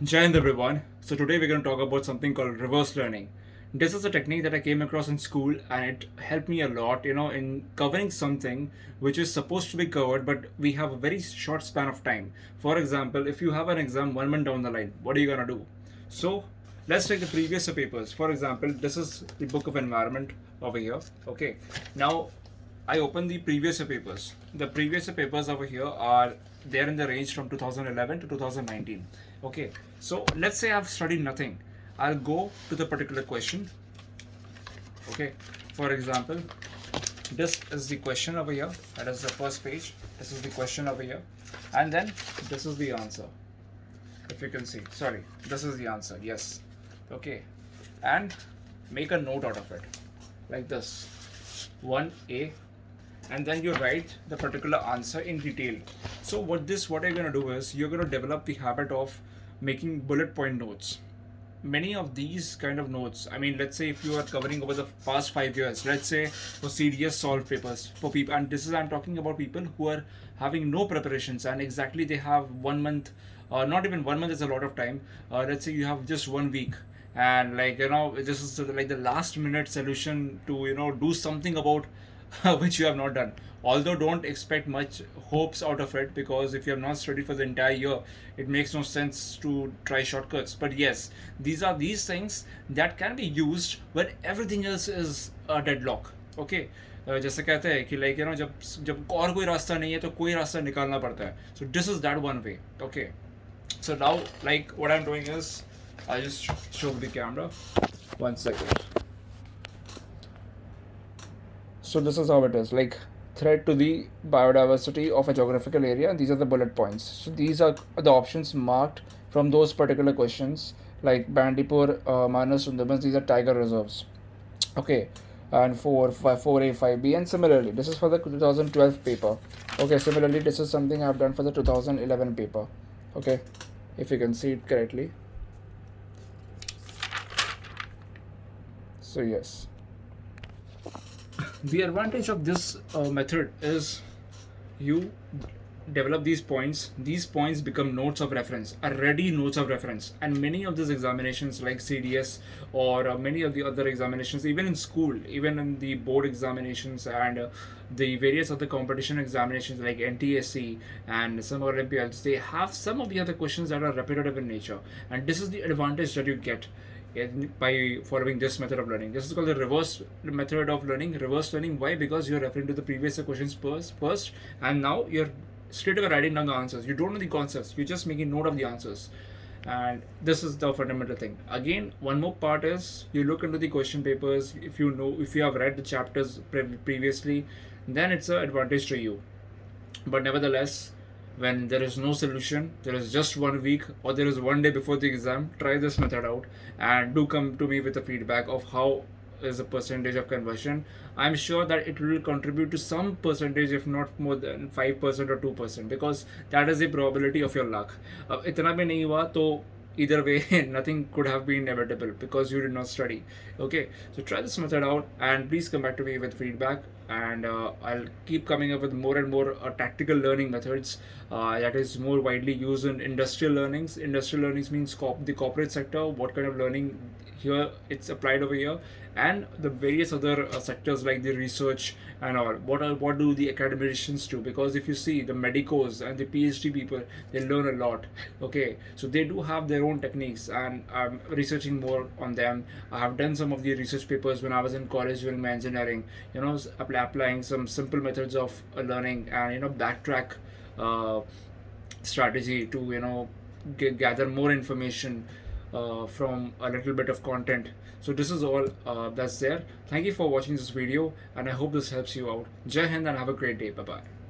Jai Hind everyone. So today we're going to talk about something called reverse learning. This is a technique that I came across in school and it helped me a lot, in covering something which is supposed to be covered, but we have a very short span of time. For example, if you have an exam 1 month down the line, what are you going to do? So let's take the previous papers. For example, this is the book of environment over here. Okay. Now I open the previous year papers. The previous year papers over here are there in the range from 2011 to 2019. Okay, so let's say I've studied nothing. I'll go to the particular question. Okay, for example, this is the question over here. That is the first page. This is the question over here, and then this is the answer. If you can see, sorry, this is the answer. Yes, okay, and make a note out of it, like this, 1A, and then you write the particular answer in detail. So what you're going to do is you're going to develop the habit of making bullet point notes. Many of these kind of notes, I mean, let's say if you are covering over the past 5 years, let's say for CDS solved papers for people, and this is, I'm talking about people who are having no preparations and exactly they have 1 month, not even 1 month is a lot of time. Let's say you have just 1 week, and this is like the last minute solution to do something about which you have not done. Although don't expect much hopes out of it, because if you have not studied for the entire year, it makes no sense to try shortcuts. But yes, these are these things that can be used when everything else is a deadlock. Okay. जैसे कहते हैं कि जब जब और कोई रास्ता नहीं है तो कोई रास्ता निकालना पड़ता है. So this is that one way. Okay. So now, like, what I'm doing is I just show the camera. 1 second. So this is how it is, like threat to the biodiversity of a geographical area, and these are the bullet points. So these are the options marked from those particular questions, like Bandipur, Manas, Sundarbans. These are tiger reserves. Okay, and 4A, 5B, and similarly, this is for the 2012 paper. Okay, similarly, this is something I've done for the 2011 paper. Okay, if you can see it correctly. So yes, the advantage of this method is you develop these points become notes of reference, are ready notes of reference. And many of these examinations like CDS or many of the other examinations, even in school, even in the board examinations, and the various other competition examinations like NTSC and some Olympiads, they have some of the other questions that are repetitive in nature. And this is the advantage that you get by following this method of learning. This is called the reverse method of learning. Reverse learning. Why? Because you're referring to the previous questions first, and now you're straight away writing down the answers. You don't know the concepts. You're just making note of the answers. And this is the fundamental thing. Again, one more part is you look into the question papers. If you have read the chapters previously, then it's an advantage to you. But nevertheless, when there is no solution, there is just 1 week or there is 1 day before the exam, try this method out and do come to me with the feedback of how is the percentage of conversion. I'm sure that it will contribute to some percentage, if not more than 5% or 2%, because that is the probability of your luck. इतना भी नहीं हुआ तो either way nothing could have been inevitable because you did not study. Okay, so try this method out and please come back to me with feedback, and I'll keep coming up with more and more tactical learning methods that is more widely used in industrial learnings. Industrial learnings means the corporate sector, what kind of learning here it's applied over here, and the various other sectors like the research and all. What do the academicians do? Because if you see the medicos and the PhD people, they learn a lot. Okay, so they do have their own techniques, and I'm researching more on them. I have done some of the research papers when I was in college during my engineering. Applying some simple methods of learning, and backtrack strategy to gather more information from a little bit of content. So this is all that's there. Thank you for watching this video, and I hope this helps you out. Jai Hind and have a great day. Bye bye.